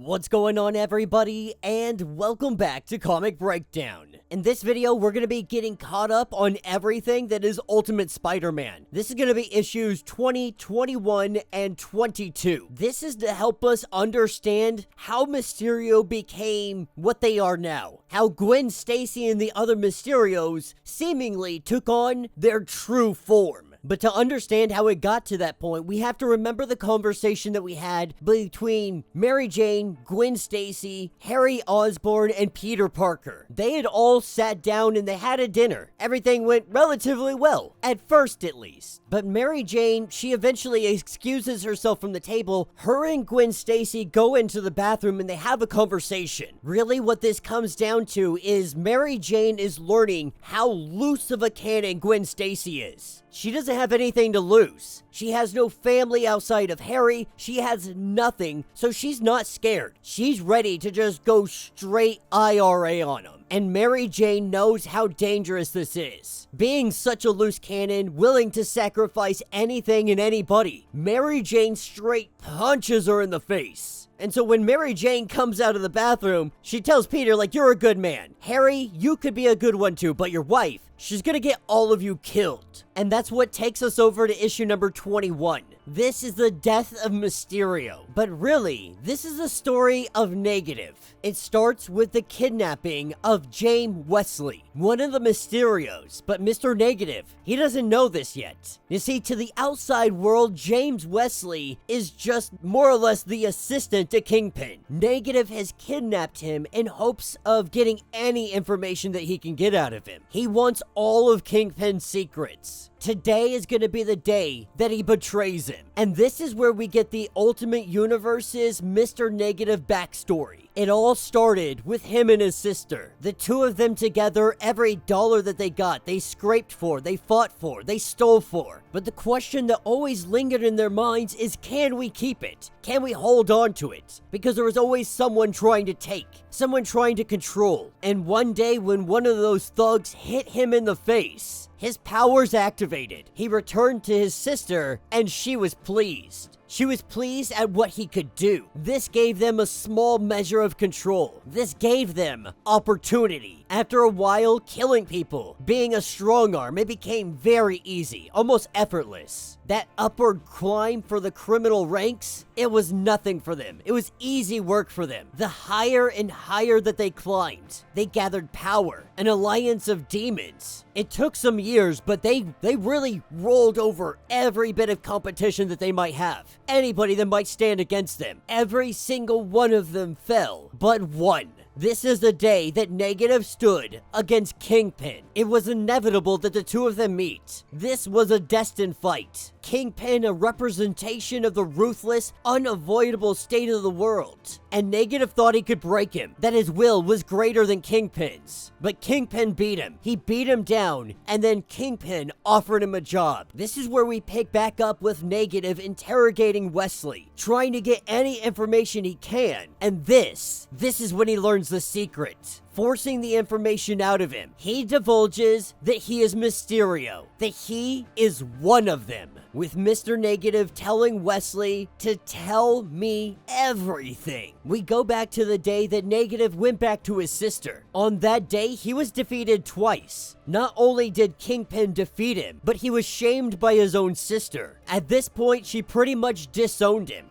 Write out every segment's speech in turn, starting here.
What's going on, everybody, and welcome back to Comic Breakdown. In this video, we're going to be getting caught up on everything that is Ultimate Spider-Man. This is going to be issues 20, 21, and 22. This is to help us understand how Mysterio became what they are now. How Gwen Stacy and the other Mysterios seemingly took on their true form. But to understand how it got to that point, we have to remember the conversation that we had between Mary Jane, Gwen Stacy, Harry Osborn, and Peter Parker. They had all sat down and they had a dinner. Everything went relatively well, at first at least. But Mary Jane, she eventually excuses herself from the table. Her and Gwen Stacy go into the bathroom and they have a conversation. Really, what this comes down to is Mary Jane is learning how loose of a cannon Gwen Stacy is. She doesn't have anything to lose. She has no family outside of Harry. She has nothing, so she's not scared. She's ready to just go straight IRA on him. And Mary Jane knows how dangerous this is. Being such a loose cannon, willing to sacrifice anything and anybody, Mary Jane straight punches her in the face. And so when Mary Jane comes out of the bathroom, she tells Peter, like, you're a good man. Harry, you could be a good one too, but your wife, she's gonna get all of you killed. And that's what takes us over to issue number 21. This is the death of Mysterio. But really, this is the story of Negative. It starts with the kidnapping of James Wesley, one of the Mysterios. But Mr. Negative, he doesn't know this yet. You see, to the outside world, James Wesley is just more or less the assistant to Kingpin. Negative has kidnapped him in hopes of getting any information that he can get out of him. He wants all of Kingpin's secrets. Today is going to be the day that he betrays him. And this is where we get the Ultimate Universe's Mr. Negative backstory. It all started with him and his sister. The two of them together, every dollar that they got, they scraped for, they fought for, they stole for. But the question that always lingered in their minds is, can we keep it? Can we hold on to it? Because there was always someone trying to take, someone trying to control. And one day when one of those thugs hit him in the face, his powers activated. He returned to his sister, and she was pleased. She was pleased at what he could do. This gave them a small measure of control. This gave them opportunity. After a while, killing people, being a strong arm, it became very easy, almost effortless. That upward climb for the criminal ranks, it was nothing for them. It was easy work for them. The higher and higher that they climbed, they gathered power, an alliance of demons. It took some years, but they really rolled over every bit of competition that they might have. Anybody that might stand against them. Every single one of them fell, but one. This is the day that Negative stood against Kingpin. It was inevitable that the two of them meet. This was a destined fight. Kingpin, a representation of the ruthless, unavoidable state of the world. And Negative thought he could break him, that his will was greater than Kingpin's. But Kingpin beat him. He beat him down, and then Kingpin offered him a job. This is where we pick back up with Negative interrogating Wesley, trying to get any information he can. And this is when he learns the secret. Forcing the information out of him, he divulges that he is Mysterio, that he is one of them, with Mr. Negative telling Wesley to tell me everything. We go back to the day that Negative went back to his sister. On that day, he was defeated twice. Not only did Kingpin defeat him, but he was shamed by his own sister. At this point, she pretty much disowned him.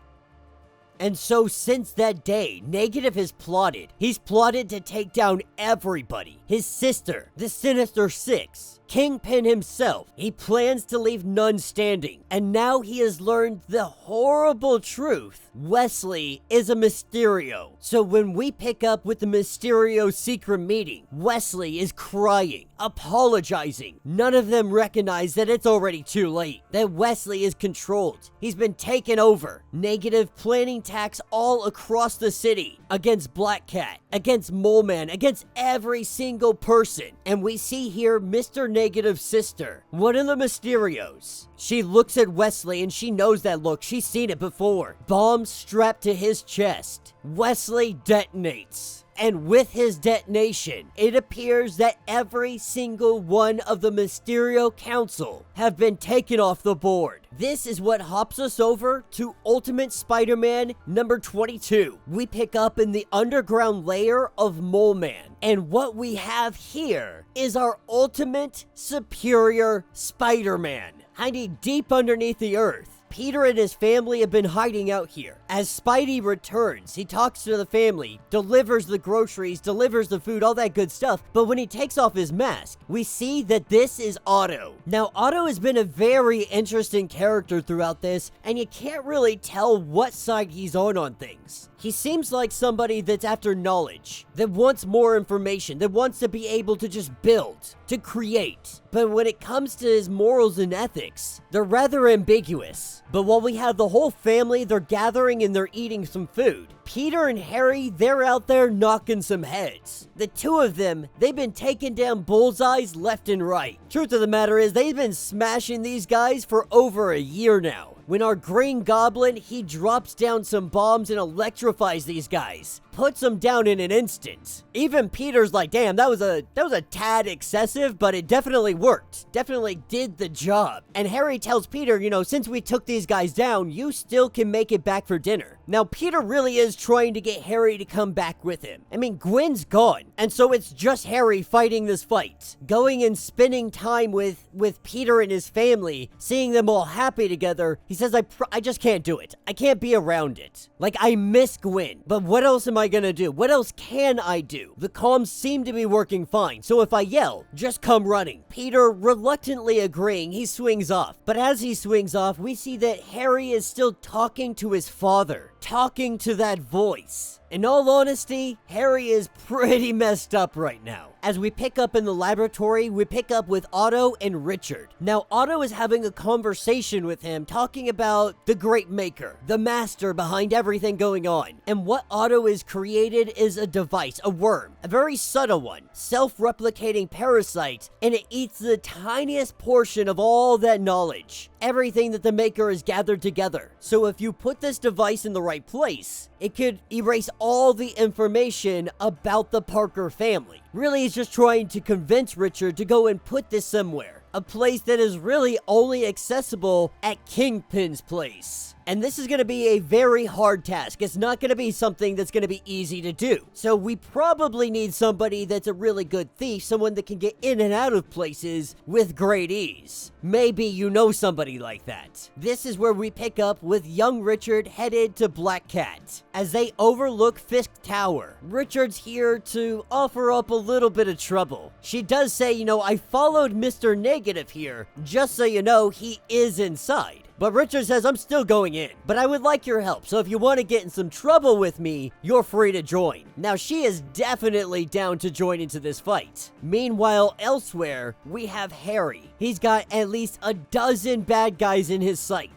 And so since that day, Negative has plotted. He's plotted to take down everybody. His sister, the Sinister Six, Kingpin himself. He plans to leave none standing. And now he has learned the horrible truth. Wesley is a Mysterio. So when we pick up with the Mysterio secret meeting, Wesley is crying, apologizing. None of them recognize that it's already too late, that Wesley is controlled. He's been taken over. Negative planning attacks all across the city against Black Cat, against Mole Man, against every single person. And we see here Mr. Negative's sister, one of the Mysterios. She looks at Wesley and she knows that look. She's seen it before. Bomb strapped to his chest. Wesley detonates. and with his detonation, it appears that every single one of the Mysterio Council have been taken off the board. This is what hops us over to Ultimate Spider-Man number 22. We pick up in the underground layer of Mole Man, and what we have here is our ultimate superior Spider-Man, hiding deep underneath the earth. Peter and his family have been hiding out here. As Spidey returns, he talks to the family, delivers the groceries, delivers the food, all that good stuff. But when he takes off his mask, we see that this is Otto. Now, Otto has been a very interesting character throughout this, and you can't really tell what side he's on things. He seems like somebody that's after knowledge, that wants more information, that wants to be able to just build, to create. But when it comes to his morals and ethics, they're rather ambiguous. But while we have the whole family, they're gathering and they're eating some food, Peter and Harry, they're out there knocking some heads. The two of them, they've been taking down bullseyes left and right. Truth of the matter is, they've been smashing these guys for over a year now. When our Green Goblin, he drops down some bombs and electrifies these guys, puts them down in an instant. Even Peter's like, damn, that was a tad excessive, but it definitely worked. Definitely did the job. And Harry tells Peter, you know, since we took these guys down, you still can make it back for dinner. Now, Peter really is trying to get Harry to come back with him. I mean, Gwen's gone, and so it's just Harry fighting this fight. Going and spending time with Peter and his family, seeing them all happy together. He says, I just can't do it. I can't be around it. Like, I miss Gwen, but what else am I gonna do? What else can I do? The comms seem to be working fine, so if I yell, just come running. Peter reluctantly agreeing, he swings off. But as he swings off, we see that Harry is still talking to his father, talking to that voice. In all honesty, Harry is pretty messed up right now. As we pick up in the laboratory, we pick up with Otto and Richard. Now, Otto is having a conversation with him, talking about the Great Maker, the master behind everything going on. And what Otto has created is a device, a worm, a very subtle one, self-replicating parasite, and it eats the tiniest portion of all that knowledge, everything that the Maker has gathered together. So if you put this device in the right place, it could erase all the information about the Parker family. Really, he's just trying to convince Richard to go and put this somewhere. A place that is really only accessible at Kingpin's place. And this is going to be a very hard task. It's not going to be something that's going to be easy to do. So we probably need somebody that's a really good thief, someone that can get in and out of places with great ease. Maybe you know somebody like that. This is where we pick up with young Richard headed to Black Cat. As they overlook Fisk Tower, Richard's here to offer up a little bit of trouble. She does say, you know, I followed Mr. Negative here, just so you know he is inside. But Richard says, I'm still going in, but I would like your help, so if you want to get in some trouble with me, you're free to join. Now, she is definitely down to join into this fight. Meanwhile, elsewhere, we have Harry. He's got at least a dozen bad guys in his sight.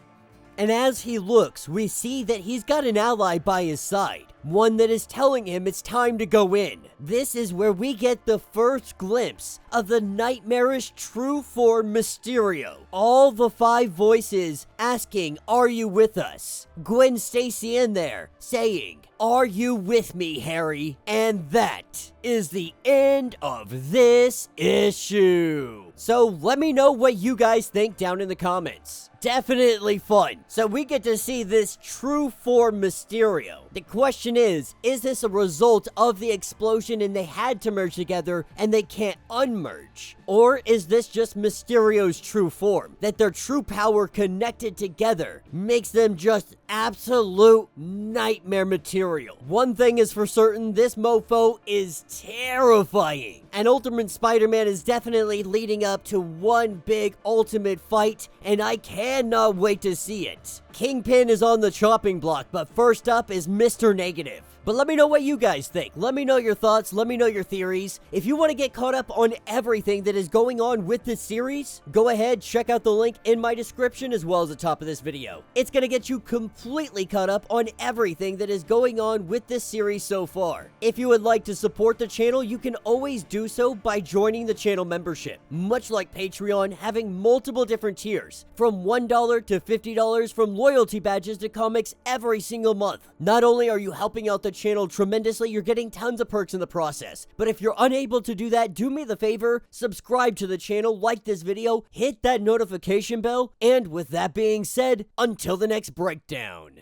And as he looks, we see that he's got an ally by his side. One that is telling him it's time to go in. This is where we get the first glimpse of the nightmarish true form Mysterio. All the 5 voices asking, are you with us? Gwen Stacy in there saying, are you with me, Harry? And that is the end of this issue. So let me know what you guys think down in the comments. Definitely fun. So we get to see this true form Mysterio. The question is this a result of the explosion and they had to merge together and they can't unmerge? Or is this just Mysterio's true form? That their true power connected together makes them just absolute nightmare material. One thing is for certain, this mofo is terrifying. And Ultimate Spider-Man is definitely leading up to one big ultimate fight, and I cannot wait to see it. Kingpin is on the chopping block, but first up is Mr. Negative. But let me know what you guys think. Let me know your thoughts. Let me know your theories. If you want to get caught up on everything that is going on with this series, go ahead, check out the link in my description as well as the top of this video. It's going to get you completely caught up on everything that is going on with this series so far. If you would like to support the channel, you can always do so by joining the channel membership. Much like Patreon, having multiple different tiers, from $1 to $50, from loyalty badges to comics every single month. Not only are you helping out the channel tremendously, you're getting tons of perks in the process. But if you're unable to do that, do me the favor, subscribe to the channel, like this video, hit that notification bell, and with that being said, until the next breakdown.